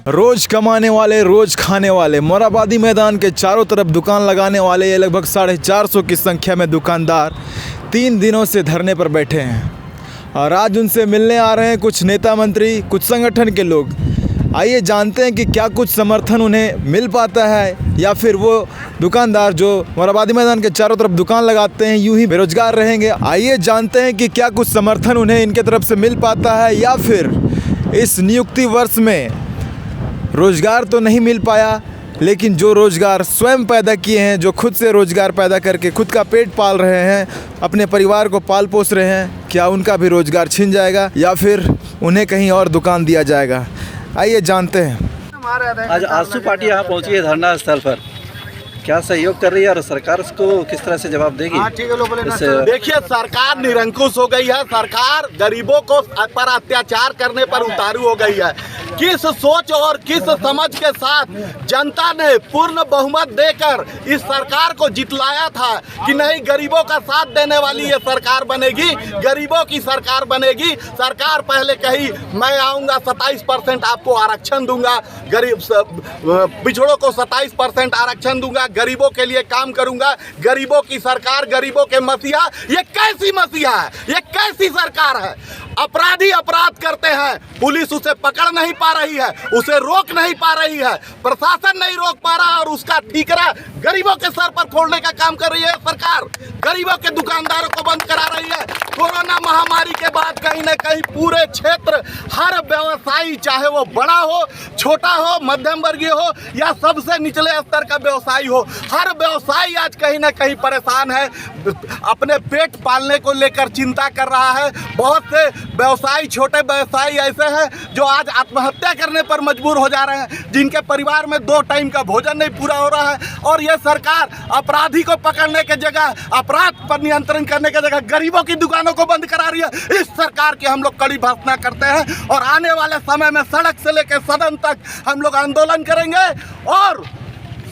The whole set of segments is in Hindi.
रोज कमाने वाले, रोज खाने वाले, मोराबादी मैदान के चारों तरफ दुकान लगाने वाले ये लगभग 450 की संख्या में दुकानदार 3 दिनों से धरने पर बैठे हैं और आज उनसे मिलने आ रहे हैं कुछ नेता मंत्री, कुछ संगठन के लोग। आइए जानते हैं कि क्या कुछ समर्थन उन्हें मिल पाता है या फिर वो दुकानदार जो मोराबादी मैदान के चारों तरफ दुकान लगाते हैं यूं ही बेरोजगार रहेंगे। आइए जानते हैं कि क्या कुछ समर्थन उन्हें इनके तरफ से मिल पाता है या फिर इस नियुक्ति वर्ष में रोजगार तो नहीं मिल पाया, लेकिन जो रोजगार स्वयं पैदा किए हैं, जो खुद से रोजगार पैदा करके खुद का पेट पाल रहे हैं, अपने परिवार को पाल पोस रहे हैं, क्या उनका भी रोजगार छिन जाएगा या फिर उन्हें कहीं और दुकान दिया जाएगा। आइए जानते हैं। आज आजसू पार्टी यहाँ पहुँची है धरना स्थल पर, क्या सहयोग कर रही है और सरकार उसको किस तरह से जवाब देगी? देखिए, सरकार निरंकुश हो गई है। सरकार गरीबों को पर अत्याचार करने पर उतारू हो गई है। किस सोच और किस समझ के साथ जनता ने पूर्ण बहुमत देकर इस सरकार को जितलाया था कि नहीं, गरीबों का साथ देने वाली ये सरकार बनेगी, गरीबों की सरकार बनेगी। सरकार पहले कही मैं आऊँगा 27% आपको आरक्षण दूंगा, गरीब पिछड़ों को 27% आरक्षण दूंगा, गरीबों के लिए काम करूंगा। गरीबों की सरकार, गरीबों के मसीहा, ये कैसी मसीहा है? ये कैसी सरकार है? अपराधी अपराध करते हैं, पुलिस उसे पकड़ नहीं पा रही है, उसे रोक नहीं पा रही है, प्रशासन नहीं रोक पा रहा और उसका ठीकरा गरीबों के सर पर फोड़ने का काम कर रही है सरकार। गरीबों के दुकानदारों को बंद करा रही है। कोरोना महामारी के बाद कहीं न कहीं पूरे क्षेत्र, हर व्यवसायी, चाहे वो बड़ा हो, छोटा हो, मध्यम वर्गीय हो या सबसे निचले स्तर का व्यवसायी हो, हर व्यवसायी आज कहीं न कहीं परेशान है, अपने पेट पालने को लेकर चिंता कर रहा है। बहुत से व्यवसायी, छोटे व्यवसायी ऐसे हैं जो आज आत्महत्या करने पर मजबूर हो जा रहे हैं, जिनके परिवार में 2 टाइम का भोजन नहीं पूरा हो रहा है। और ये सरकार अपराधी को पकड़ने के जगह, अपराध पर नियंत्रण करने के जगह गरीबों की दुकानों को बंद करा रही है। इस सरकार की हम लोग कड़ी भर्त्सना करते हैं और आने वाले समय में सड़क से लेकर सदन तक हम लोग आंदोलन करेंगे। और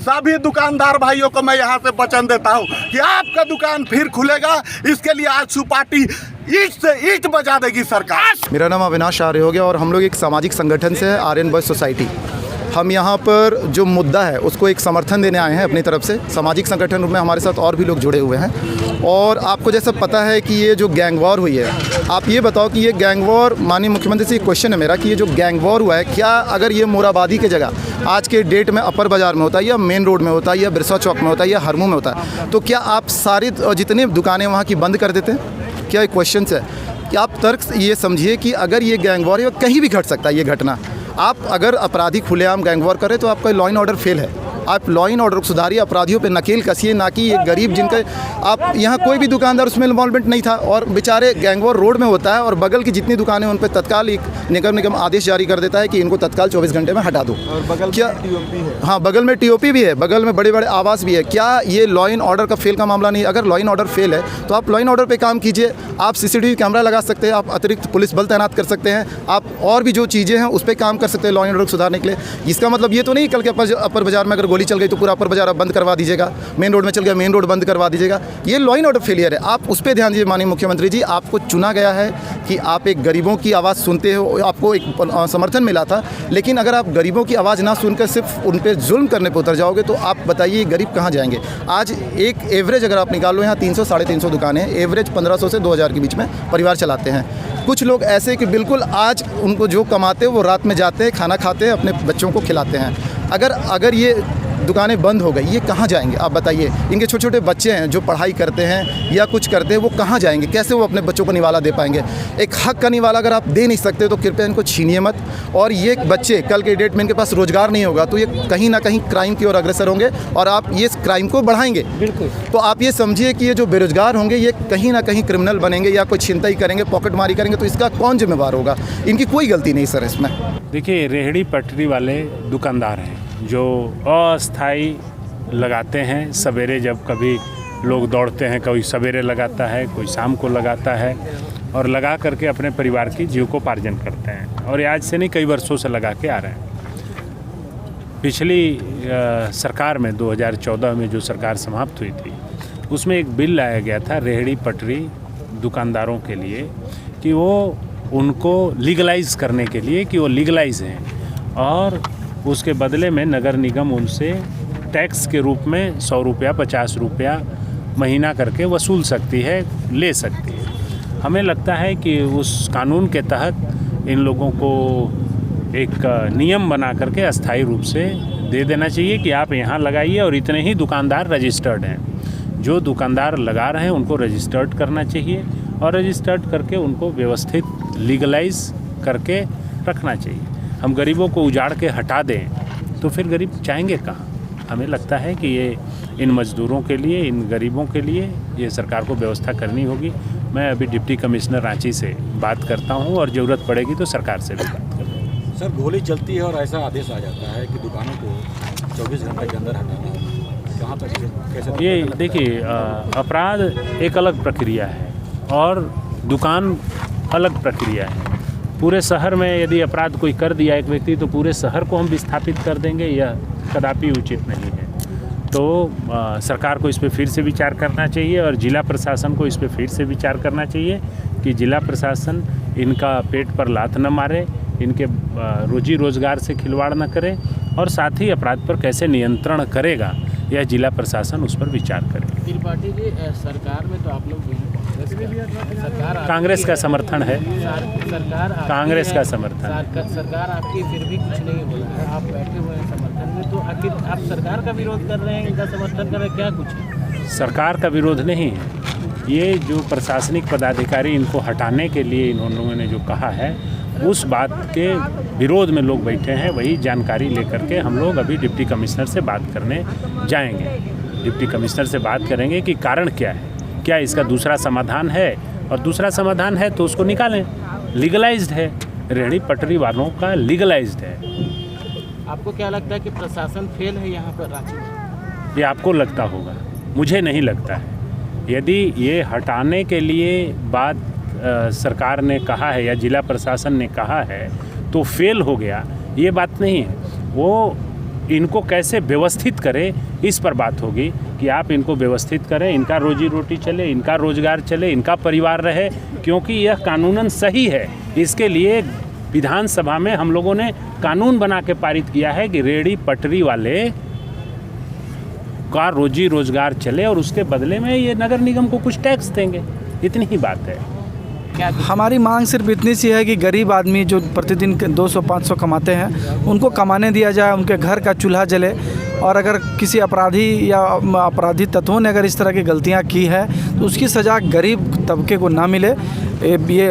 सभी दुकानदार भाइयों को मैं यहाँ से वचन देता हूँ कि आपका दुकान फिर खुलेगा। इसके लिए आजसू पार्टी ईंट से ईंट बजा देगी सरकार। मेरा नाम अविनाश आर्य हो गया और हम लोग एक सामाजिक संगठन से है, आर्यन बॉयज सोसाइटी। हम यहाँ पर जो मुद्दा है उसको एक समर्थन देने आए हैं अपनी तरफ से। सामाजिक संगठन रूप में हमारे साथ और भी लोग जुड़े हुए हैं और आपको जैसा पता है कि ये जो गैंग वॉर हुई है, आप ये बताओ कि ये गैंग वॉर, माननीय मुख्यमंत्री से क्वेश्चन है मेरा कि ये जो गैंग वॉर हुआ है, क्या अगर ये मोराबादी की जगह आज के डेट में अपर बाज़ार में होता है या मेन रोड में होता है या बिरसा चौक में होता है या हरमू में होता है, तो क्या आप सारी जितनी दुकानें वहाँ की बंद कर देते? क्या एक क्वेश्चन है कि आप तर्क ये समझिए कि अगर ये गैंग वॉर है, कहीं भी घट सकता है ये घटना। आप अगर अपराधी खुलेआम गैंग वॉर करें तो आपका लॉ एंड ऑर्डर फेल है। आप लॉ एंड ऑर्डर को सुधारिए, अपराधियों पे नकेल कसिए, ना कि ये गरीब जिनके आप यहाँ कोई भी दुकानदार उसमें इन्वॉल्वमेंट नहीं था और बेचारे गैंग वॉर रोड में होता है और बगल की जितनी दुकानें उन पर तत्काल एक निगम निगम आदेश जारी कर देता है कि इनको तत्काल 24 घंटे में हटा दो। और बगल क्या टीओपी है? हाँ, बगल में टीओपी भी है, बगल में बड़े बड़े आवास भी है। क्या ये लॉ एंड ऑर्डर का फेल का मामला नहीं? अगर लॉ एंड ऑर्डर फेल है तो आप लॉ एंड ऑर्डर पे काम कीजिए। आप CCTV कैमरा लगा सकते हैं, आप अतिरिक्त पुलिस बल तैनात कर सकते हैं, आप और भी जो चीज़ें हैं उस पर काम कर सकते हैं लॉ एंड ऑर्डर को सुधारने के लिए। इसका मतलब ये तो नहीं कल के अपर बाजार में अगर गोली चल गई तो पूरा अपर बाजार आप बंद करवा दीजिएगा, मेन रोड में चल गया मेन रोड बंद करवा दीजिएगा। ये लॉ एंड ऑर्डर फेलियर है। आप उस पर ध्यान दीजिए। माननीय मुख्यमंत्री जी, आपको चुना गया है कि आप एक गरीबों की आवाज़ सुनते हो, आपको एक समर्थन मिला था, लेकिन अगर आप गरीबों की आवाज़ ना सुनकर सिर्फ उन पर जुल्म करने पर उतर जाओगे तो आप बताइए गरीब कहाँ जाएंगे? आज एक एवरेज अगर आप निकाल लो, यहाँ 300 साढ़े 300 दुकानें हैं, एवरेज 1500 से 2000 के बीच में परिवार चलाते हैं। कुछ लोग ऐसे कि बिल्कुल आज उनको जो कमाते हैं वो रात में जाते हैं, खाना खाते हैं, अपने बच्चों को खिलाते हैं। अगर ये दुकानें बंद हो गई, ये कहाँ जाएंगे आप बताइए? इनके छोटे छोटे बच्चे हैं जो पढ़ाई करते हैं या कुछ करते हैं, वो कहाँ जाएंगे? कैसे वो अपने बच्चों को निवाला दे पाएंगे? एक हक का निवाला अगर आप दे नहीं सकते तो कृपया इनको छीनिए मत। और ये बच्चे कल के डेट में इनके पास रोजगार नहीं होगा तो ये कहीं ना कहीं क्राइम की ओर अग्रसर होंगे और आप ये क्राइम को बढ़ाएंगे। बिल्कुल। तो आप ये समझिए कि ये जो बेरोजगार होंगे ये कहीं ना कहीं क्रिमिनल बनेंगे या कोई छिनतई करेंगे, पॉकेटमारी करेंगे, तो इसका कौन जिम्मेवार होगा? इनकी कोई गलती नहीं सर इसमें। देखिए, रेहड़ी पटरी वाले दुकानदार हैं जो अस्थाई लगाते हैं। सवेरे जब कभी लोग दौड़ते हैं, कोई सवेरे लगाता है, कोई शाम को लगाता है और लगा करके अपने परिवार की जीविकोपार्जन करते हैं और ये आज से नहीं कई वर्षों से लगा के आ रहे हैं। पिछली सरकार में 2014 में जो सरकार समाप्त हुई थी उसमें एक बिल लाया गया था रेहड़ी पटरी दुकानदारों के लिए कि वो उनको लीगलाइज करने के लिए कि वो लीगलाइज हैं, और उसके बदले में नगर निगम उनसे टैक्स के रूप में 100 रुपया 50 रुपया महीना करके वसूल सकती है, ले सकती है। हमें लगता है कि उस कानून के तहत इन लोगों को एक नियम बना करके अस्थायी रूप से दे देना चाहिए कि आप यहाँ लगाइए, और इतने ही दुकानदार रजिस्टर्ड हैं। जो दुकानदार लगा रहे हैं उनको रजिस्टर्ड करना चाहिए, और रजिस्टर्ड करके उनको व्यवस्थित लीगलाइज करके रखना चाहिए। हम गरीबों को उजाड़ के हटा दें तो फिर गरीब चाहेंगे कहाँ। हमें लगता है कि ये इन मज़दूरों के लिए, इन गरीबों के लिए ये सरकार को व्यवस्था करनी होगी। मैं अभी डिप्टी कमिश्नर रांची से बात करता हूँ, और ज़रूरत पड़ेगी तो सरकार से भी बात करेंगे। सर, गोली चलती है और ऐसा आदेश आ जाता है कि दुकानों को 24 घंटे के अंदर हटाना है, कहाँ तक कैसे? ये देखिए, अपराध एक अलग प्रक्रिया है और दुकान अलग प्रक्रिया है। पूरे शहर में यदि अपराध कोई कर दिया एक व्यक्ति, तो पूरे शहर को हम विस्थापित कर देंगे, यह कदापि उचित नहीं है। तो सरकार को इस पर फिर से विचार करना चाहिए, और जिला प्रशासन को इस पर फिर से विचार करना चाहिए कि जिला प्रशासन इनका पेट पर लात न मारे, इनके रोजी रोजगार से खिलवाड़ न करे, और साथ ही अपराध पर कैसे नियंत्रण करेगा यह जिला प्रशासन उस पर विचार करे। त्रिपाठी जी, सरकार में तो आप लोग सरकार कांग्रेस का समर्थन है, सरकार कांग्रेस का समर्थन। सरकार आपकी फिर भी कुछ नहीं हो रहा है, आप बैठे हुए हैं समर्थन में, तो आखिर आप सरकार का विरोध कर रहे हैं, इनका समर्थन कर रहे हैं, क्या कुछ है? सरकार का विरोध नहीं है, ये जो प्रशासनिक पदाधिकारी इनको हटाने के लिए इन्होंने ने जो कहा है, उस बात के विरोध में लोग बैठे हैं। वही जानकारी लेकर के हम लोग अभी डिप्टी कमिश्नर से बात करने जाएंगे। डिप्टी कमिश्नर से बात करेंगे कि कारण क्या है, क्या इसका दूसरा समाधान है, और दूसरा समाधान है तो उसको निकालें। लीगलाइज्ड है, रेहड़ी पटरी वालों का लीगलाइज्ड है। आपको क्या लगता है कि प्रशासन फेल है यहाँ पर रांची में? ये आपको लगता होगा, मुझे नहीं लगता है। यदि ये हटाने के लिए बात सरकार ने कहा है या जिला प्रशासन ने कहा है तो फेल हो गया, ये बात नहीं है। वो इनको कैसे व्यवस्थित करे, इस पर बात होगी कि आप इनको व्यवस्थित करें, इनका रोजी रोटी चले, इनका रोजगार चले, इनका परिवार रहे, क्योंकि यह कानूनन सही है। इसके लिए विधानसभा में हम लोगों ने कानून बना के पारित किया है कि रेहड़ी पटरी वाले का रोजी रोजगार चले, और उसके बदले में ये नगर निगम को कुछ टैक्स देंगे। इतनी ही बात है। हमारी मांग सिर्फ इतनी सी है कि गरीब आदमी जो प्रतिदिन 200-500 कमाते हैं, उनको कमाने दिया जाए, उनके घर का चूल्हा जले। और अगर किसी अपराधी या अपराधी तत्वों ने अगर इस तरह की गलतियां की है तो उसकी सज़ा गरीब तबके को ना मिले। ये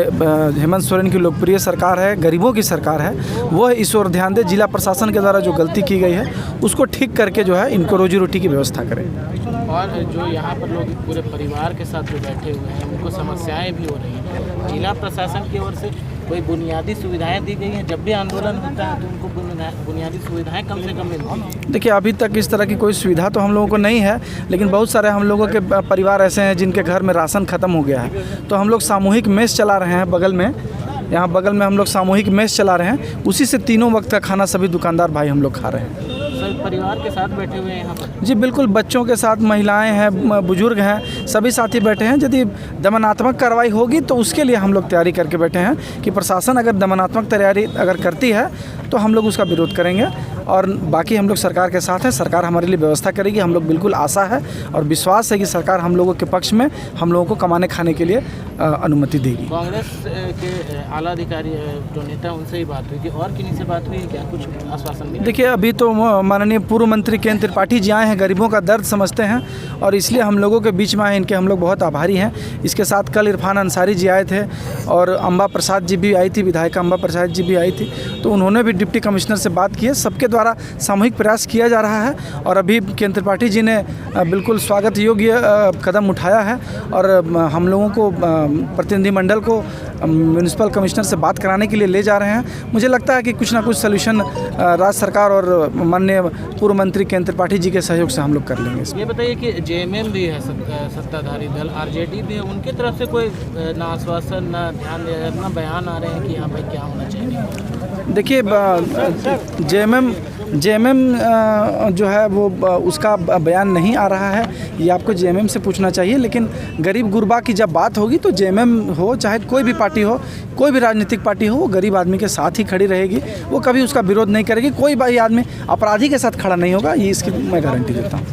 हेमंत सोरेन की लोकप्रिय सरकार है, गरीबों की सरकार है, वो इस ओर ध्यान दे। जिला प्रशासन के द्वारा जो गलती की गई है उसको ठीक करके जो है इनको रोजी रोटी की व्यवस्था करें। और जो यहाँ पर लोग पूरे परिवार के साथ जो बैठे हुए हैं, उनको समस्याएं भी हो रही हैं। जिला प्रशासन की ओर से कोई बुनियादी सुविधाएं दी गई हैं? जब भी आंदोलन होता है तो उनको बुनियादी सुविधाएं कम से कम मिलती हैं? देखिए, अभी तक इस तरह की कोई सुविधा तो हम लोगों को नहीं है, लेकिन बहुत सारे हम लोगों के परिवार ऐसे हैं जिनके घर में राशन ख़त्म हो गया है। तो हम लोग सामूहिक मेस चला रहे हैं बगल में, यहाँ बगल में हम लोग सामूहिक मेस चला रहे हैं। उसी से तीनों वक्त का खाना सभी दुकानदार भाई हम लोग खा रहे हैं। सब परिवार के साथ बैठे हुए हैं यहाँ पर? जी बिल्कुल, बच्चों के साथ, महिलाएं हैं, बुजुर्ग हैं, सभी साथी बैठे हैं। यदि दमनात्मक कार्रवाई होगी तो उसके लिए हम लोग तैयारी करके बैठे हैं कि प्रशासन अगर दमनात्मक तैयारी अगर करती है तो हम लोग उसका विरोध करेंगे। और बाकी हम लोग सरकार के साथ हैं, सरकार हमारे लिए व्यवस्था करेगी। हम लोग बिल्कुल आशा है और विश्वास है कि सरकार हम लोगों के पक्ष में हम लोगों को कमाने खाने के लिए अनुमति देगी। कांग्रेस के आला अधिकारी जो नेता, उनसे ही बात हुई थी, और किन्हीं से बात हुई है क्या? कुछ आश्वासन मिला? देखिए, अभी तो माननीय पूर्व मंत्री केंद्र त्रिपाठी जी आए हैं, गरीबों का दर्द समझते हैं और इसलिए हम लोगों के बीच में आए, इनके हम लोग बहुत आभारी हैं। इसके साथ कल इरफान अंसारी जी आए थे और अम्बा प्रसाद जी भी आई थी, विधायिका अम्बा प्रसाद जी भी आई थी, तो उन्होंने भी डिप्टी कमिश्नर से बात की है। सबके द्वारा सामूहिक प्रयास किया जा रहा है और अभी केंद्र त्रिपाठी जी ने बिल्कुल स्वागत योग्य कदम उठाया है और हम लोगों को प्रतिनिधिमंडल को म्यूनिसिपल कमिश्नर से बात कराने के लिए ले जा रहे हैं। मुझे लगता है कि कुछ ना कुछ सलूशन राज्य सरकार और माननीय पूर्व मंत्री केंद्र त्रिपाठी जी के सहयोग से हम लोग कर लेंगे। ये बताइए कि जेएमएम भी है सत्ताधारी दल, आरजेडी भी है, उनकी तरफ से कोई ना आश्वासन, ना ध्यान, ना बयान आ रहे हैं कि यहाँ पर क्या होना चाहिए? देखिए, जेएमएम जेएमएम जो है वो उसका बयान नहीं आ रहा है, ये आपको जेएमएम से पूछना चाहिए। लेकिन गरीब गुरबा की जब बात होगी तो जेएमएम हो चाहे कोई भी पार्टी हो, कोई भी राजनीतिक पार्टी हो, वो गरीब आदमी के साथ ही खड़ी रहेगी, वो कभी उसका विरोध नहीं करेगी। कोई भी आदमी अपराधी के साथ खड़ा नहीं होगा, ये इसकी मैं गारंटी देता हूँ।